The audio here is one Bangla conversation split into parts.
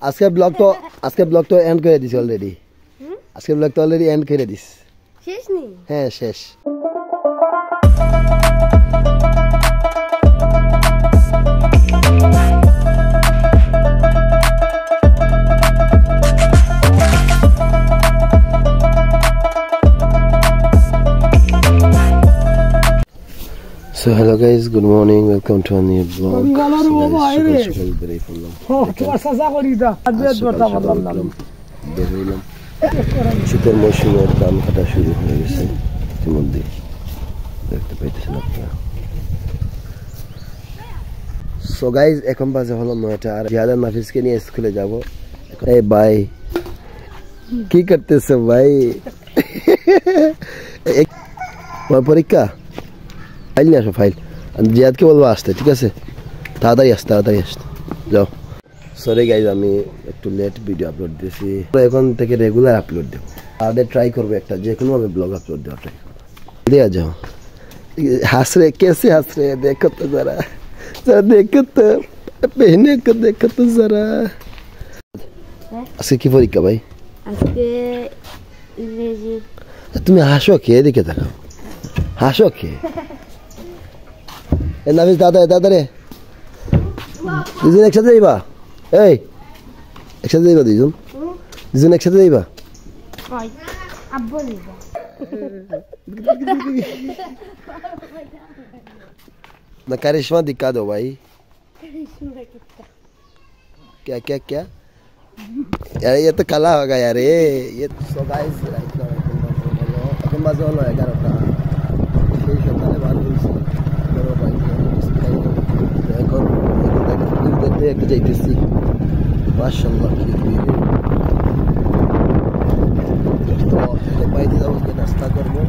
আজকে ব্লগ তো এন্ড করে দিছি অলরেডি। আজকে ব্লগ তো অলরেডি এন্ড করে দিস। শেষ নেই? হ্যাঁ শেষ। So hello guys, good morning, welcome to a new vlog. শীতের মৌসুমের ধান কাটা শুরু হয়ে গেছে ইতিমধ্যে, দেখতে পাইতেছেন আপনারা। সো গাইজ এখন বাজে হলো 9টা, আর জিহাদ আর নাফিসকে নিয়ে স্কুলে যাব। এই ভাই কি করতেছ ভাই? পরীক্ষা ফাইল নিয়ে আসো, ফাইল। জিহাদকে বলবো আসতে, ঠিক আছে? তাড়াতাড়ি আসতে যাও। সরি গাইজ, আমি একটু লেট ভিডিও আপলোড দিয়েছি, এখন থেকে রেগুলার আপলোড দেবো। আর ট্রাই করবো একটা যে কোনোভাবে ব্লগ আপলোড দেওয়া ট্রাই দেওয়া যাও। হাস রে, কেসে হাস রে, দেখো তো জরা, দেখো তো পেহনে को देखो तो जरा। আজকে কি পরীক্ষা ভাই? আজকে ইংরেজি। তুমি হাসো কে? এদিকে দেখাও, হাসো কে? এ নাফিস দাদা রে, দুজন একসাথে যাইবা? এই একসাথে যাইবা? দুজন একসাথে যাইবা? ना करिश्मा दिखा दो भाई। क्या क्या क्या यार, ये तो कला होगा यार। ये सो गाइस राइट नाउ এখন বাজে হলো 11টা। সেই সকালে বার হয়েছি, বড় ভাই এখন দেখতে একটু যাইতেছি। মাশাআল্লাহ কি ভিড়। তো বাইরে যাবো, নাস্তা করবো,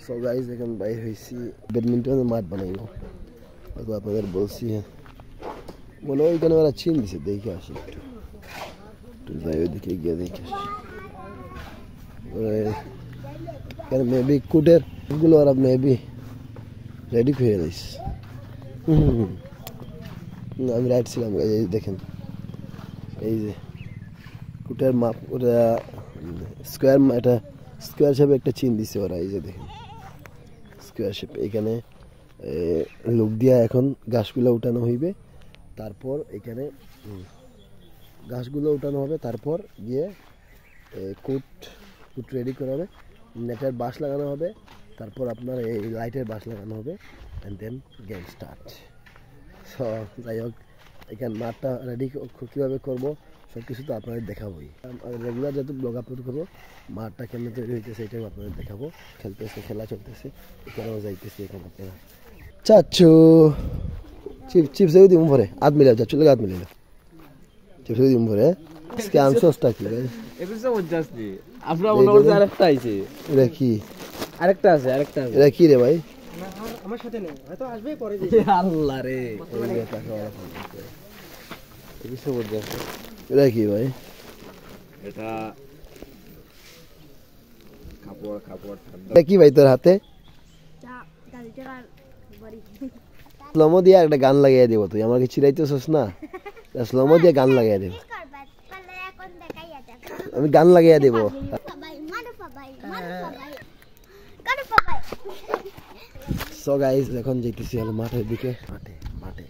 সো গাইস এখন বাইরে হয়েছি ব্যাডমিন্টনের মাঠ বানাইবো। আপনাদের বলছি মনে হয় ওইখানে ওরা চিন দিছে, দেখে আসি একটু যাই, ওইদিকে গিয়ে দেখে আসি। মেবি কুটের গুলো ওরা মেবি রেডি হয়ে গেছে। আমি রাইট ছিলাম, এই দেখেন, এই যে কুটের মাপ, ওটা স্কোয়ার, এটা স্কোয়ার শেপে একটা চিন দিছে ওরা, এই যে দেখেন স্কোয়ার শেপ। এখানে লোক দিয়া এখন ঘাসগুলো উঠানো হইবে, তারপর এখানে ঘাসগুলো উঠানো হবে, তারপর গিয়ে কুট রেডি করা হবে, নেটের বাঁশ লাগানো হবে, তারপর আপনার এই লাইটের বাঁশ লাগানো হবে, and then game start. So যাই হোক, এখানে মাঠটা রেডি কীভাবে করবো সব কিছু তো আপনাদের দেখাবোই। রেগুলার যেহেতু ব্লগ আপলোড করবো, মাঠটা কেমন তৈরি হইতেছে এটাও আপনাদের দেখাবো। খেলা চলতেছে, এখানেও যাইতেছে। এখানে আপনারা চাচ্ছু চিপস দিব পরে হাত মিলে, চাচ্ছু হাত মিলে চিপস দিব পরে। আজকে আনসোসটা কি ভাই? এটা কি? আরেকটা আছে। এটা কি রে ভাই? আমার সাথে নেই, হয়তো আসবে পরে। আল্লাহ রে, এটা কি ভাই? এটা এটা কি ভাই তোর হাতে? স্লোমো দিয়ে একটা গান লাগিয়ে দেবো। তুই আমাকে চিরাইতেছস না, স্লোমো দিয়ে গান লাগিয়ে দেবো। আমি গান লাগিয়ে দেবো। সো গাইস এখন যেতেছি হলো মাঠের দিকে, মাঠে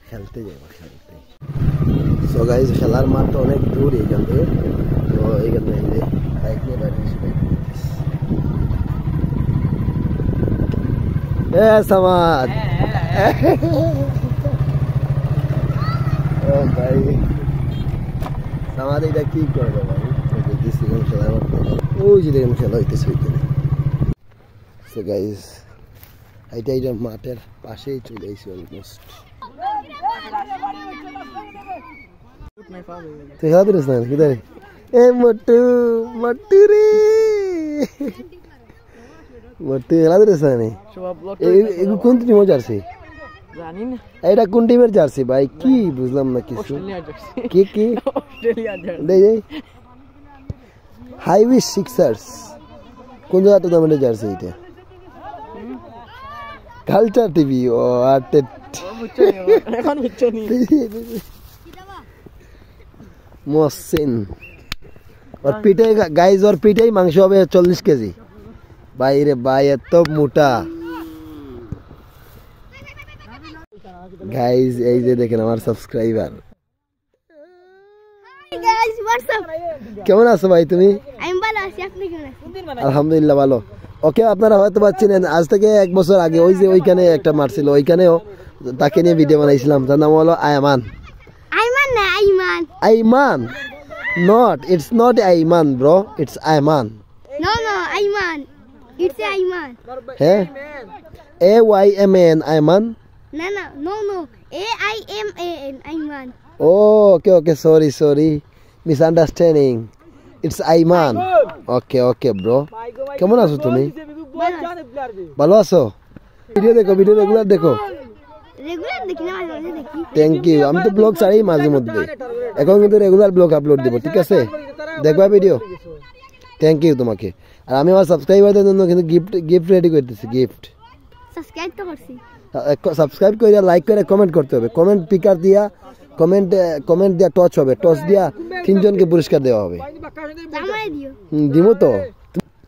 খেলতে যাবো, খেলতে। সো গাইস খেলার মাঠটা অনেক দূর এইখান থেকে, তো এইখান থেকে বাইক নিয়ে বাইরে সমাজ ভাই, সমাজ এটা কি করবো ভাই? খেলা ওই যে দেখেন খেলা হইতেছে ওইখানে। সো গাইস এইটা মাঠের পাশেই চলে এসেছি অলমোস্ট। তুই খেলা দিস না কিদারে? এ মোটু রে, মোটু খেলা দিস না? এগুলো কোন টিমের জার্সি? জানি না এটা কোন টিমের জার্সি ভাই? কি বুঝলাম না কিছু। কি হাইওয়ে সিক্সার্স কোন জায়গা টুর্নামেন্টের জার্সি? এটা কালচার টিভি ও আতে এখন বুঝছো নি মহসিন ওর পিঠে গাইজ ওর পিঠেই মাংস হবে 40 কেজি ভাই রে ভাই এত মোটা গাইজ এই যে দেখেন আমার subscriber Hi guys, what's up? কেমন আছো ভাই তুমি I'm ভালো আছি, আপনি কেমন আছেন? আলহামদুলিল্লাহ ভালো ওকে আপনারা হয়তো পাচ্ছেন আজ থেকে 1 বছর আগে ওই যে ওইখানে একটা মারছিল ওইখানেও তাকে নিয়ে ভিডিও বানাইছিলাম তার নাম হলো আয়মান আইমান না Ayman. Ayman not it's not Ayman bro it's Ayman No, Ayman. It's Ayman. হ্যাঁ AYMAN Ayman No. AIMAN Ayman. oh okay sorry misunderstanding it's Ayman okay bro কেমন আছো তুমি ভালো আছো ভিডিও রেগুলার দেখো রেগুলার দেখি না, মাঝে মাঝে দেখি। থ্যাংক ইউ আমি তো ব্লগ ছাড়ি মাঝে মধ্যে এখন কিন্তু রেগুলার ব্লগ আপলোড দেবো ঠিক আছে দেখবা ভিডিও থ্যাংক ইউ তোমাকে আর আমি আমার সাবস্ক্রাইবারদের জন্য কিন্তু গিফট রেডি করতেছি গিফট সাবস্ক্রাইব তো করছি। সাবস্ক্রাইব করে লাইক করে কমেন্ট করতে হবে কমেন্ট পিকার দিয়া কমেন্ট দিয়া টচ হবে টচ দিয়া 3 জনকে পুরস্কার দেওয়া হবে আমারে দিও। দিমো তো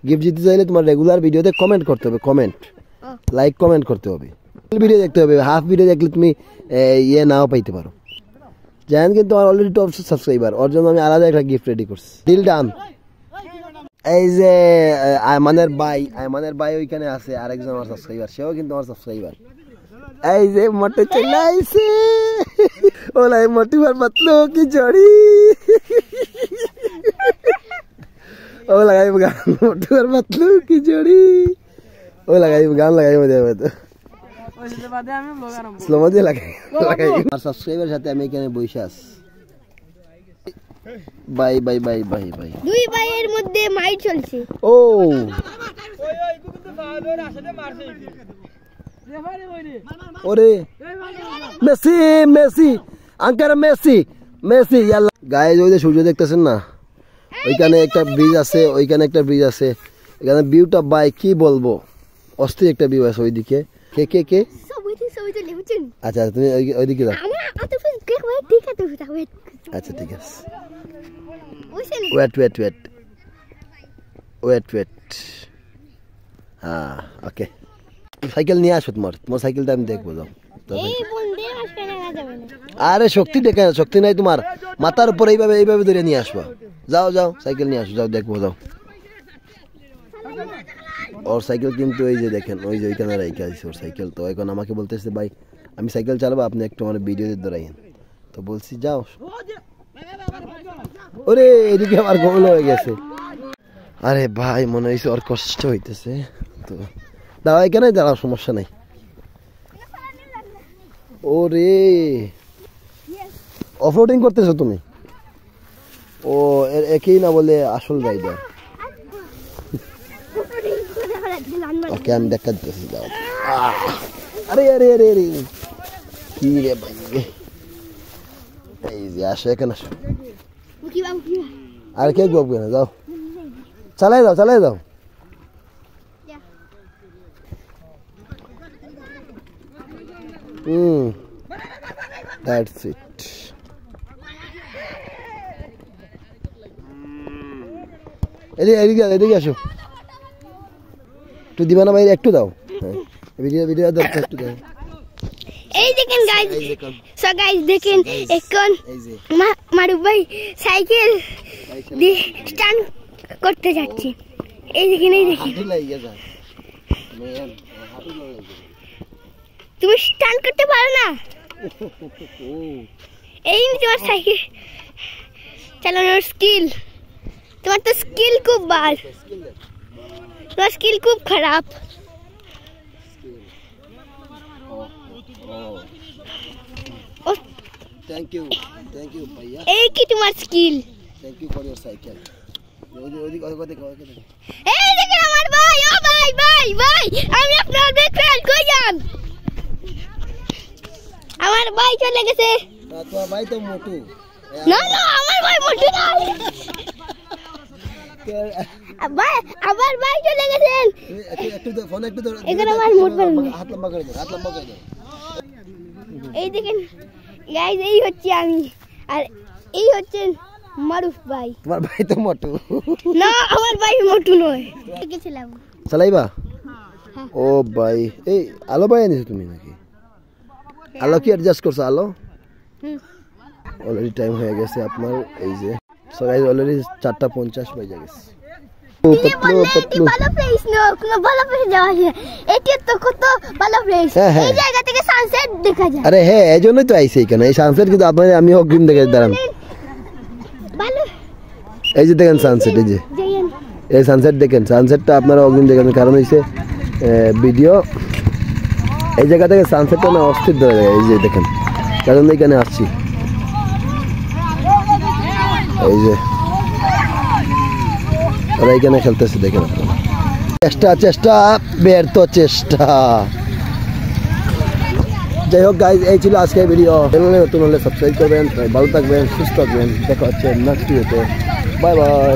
গিফট জিততে চাইলে তোমার রেগুলার ভিডিওতে কমেন্ট করতে হবে কমেন্ট লাইক কমেন্ট করতে হবে ভিডিও দেখতে হবে হাফ ভিডিও দেখলে তুমি ইয়ে নাও পাইতে পারো জানেন কিন্তু আমার অলরেডি টপ সাবস্ক্রাইবার ওর জন্য আমি আলাদা একটা গিফট রেডি করছি ডিল ডান এই যে আয়মানের ভাই ওইখানে আছে আরেকজন আমার সাবস্ক্রাইবার সেও কিন্তু আমার সাবস্ক্রাইবার এই যে মোটে চলে আইছে ওলাই মোটি বার পাতলো কি জড়ি ও লাগাই গান মোটি বার পাতলো কি জড়ি ও লাগাই গান লাগাই মজা হবে তো স্লোমো দিয়ে লাগাই আর সাবস্ক্রাইবার সাথে আমি এখানে বসে আছি বাই দুই ভাইয়ের মধ্যে মাইট চলছে। ও ওরে মেসি আঙ্কার মেসি ইয়াল্লা গায়ে ওই যে সূর্য দেখতেছেন না ওইখানে একটা ব্রিজ আছে এখানে ভিউটা বাই কি বলবো অস্থির একটা ভিউ আছে ওইদিকে কে আচ্ছা তুমি ওইদিকে যাও আচ্ছা ঠিক আছে ওয়েট হ্যাঁ ওকে সাইকেল নিয়ে আসো তোমার সাইকেলটা আমি দেখবো যাও আরে শক্তি নাই তোমার মাথার উপর এইভাবে ধরে নিয়ে আসবা যাও সাইকেল নিয়ে আসো যাও দেখবো যাও ওর সাইকেল কিন্তু ওই যে দেখেন ওই যে ওইখানে রেখে আছে ওর সাইকেল তো এখন আমাকে বলতেছে ভাই আমি সাইকেল চালাবো আপনি একটু আমার ভিডিওতে ধরাইন তো বলছি যাও ওরে এদিকে আমার গোল হয়ে গেছে আরে ভাই মনে হয়েছে ওর কষ্ট হইতেছে তো দাও এখানে দাঁড়াও সমস্যা নাই ওরে অফরোডিং করতেছো তুমি ও একই না বলে আসল রাইডার ওকে আমি দেখা দিতেছি দাও আরে কি রে ভাই এই যে আসো এখানে আসো আর কে বকবে না যাও চালাই দাও That's it. এদিকে আসো একটু দিবা না ভাই একটু দাও ভিডিও দাও একটু দাও এই দেখেন গাইস সো গাইস দেখেন এখন মারুফ ভাই সাইকেল দিয়ে স্টান্ট করতে যাচ্ছে এই দেখেন তুমি স্টান্ট করতে পারো না এই তোমার সাইকেল চালানোর স্কিল তোমার তো স্কিল খুব বাল তোমার স্কিল খুব খারাপ Thank you भैया এই কি তোমার skill Thank you for your cycle এই দেখেন আমার ভাই ও ভাই আমি আপনার বেস্ট ফ্রেন্ড কই যান আমার ভাই চলে গেছে তোমার ভাই তো মোটু না আমার ভাই মোটু না আবার ভাই চলে গেছেন। একটু ফোন একটু ধরো, এখানে আমার মোট পারেন হাত লম্বা করে দাও, হাত লম্বা করে দাও। এই দেখেন গাইস, এই হচ্ছে আমি আর এই হচ্ছেন মারুফ ভাই। তোমার ভাই তো মোটু না, আমার ভাই মোটু নয়। গেছিলাম চালাইবা? ও ভাই, এই আলো ভাই আনিছো তুমি নাকি? আলো কি অ্যাডজাস্ট করছো? আলো অলরেডি টাইম হয়ে গেছে আপনার। এই যে সো গাইস অলরেডি 4:50 বেজে গেছে। ভালো প্লেস না, কোনো ভালো প্লেস যাওয়া যায়। এটি তো কত ভালো প্লেস, এই জায়গা থেকে সানসেট দেখা যায়। আরে হ্যাঁ, এই জন্যই তো আইছি এখানে। এই সানসেট কিন্তু আপনার আমি অগ্রিম দেখে দাঁড়ান। ভালো এই যে দেখেন সানসেট, এই যে এই সানসেট দেখেন। সানসেটটা আপনারা অগ্রিম দেখেন, কারণ হইছে ভিডিও এই জায়গা থেকে সানসেটটা না অস্থির ধরে যায়। এই যে দেখেন, কারণ এখানে আসছি। এই যে ওরা এখানে খেলতেছে, দেখেন আপনারা। চেষ্টা চেষ্টা ব্যর্থ চেষ্টা। যাই হোক গাইজ, এই ছিল আজকের ভিডিও। চ্যানেলে নতুন হলে সাবস্ক্রাইব করবেন। ভালো থাকবেন, সুস্থ থাকবেন। দেখা হচ্ছে নেক্সট ভিডিওতে। Bye bye.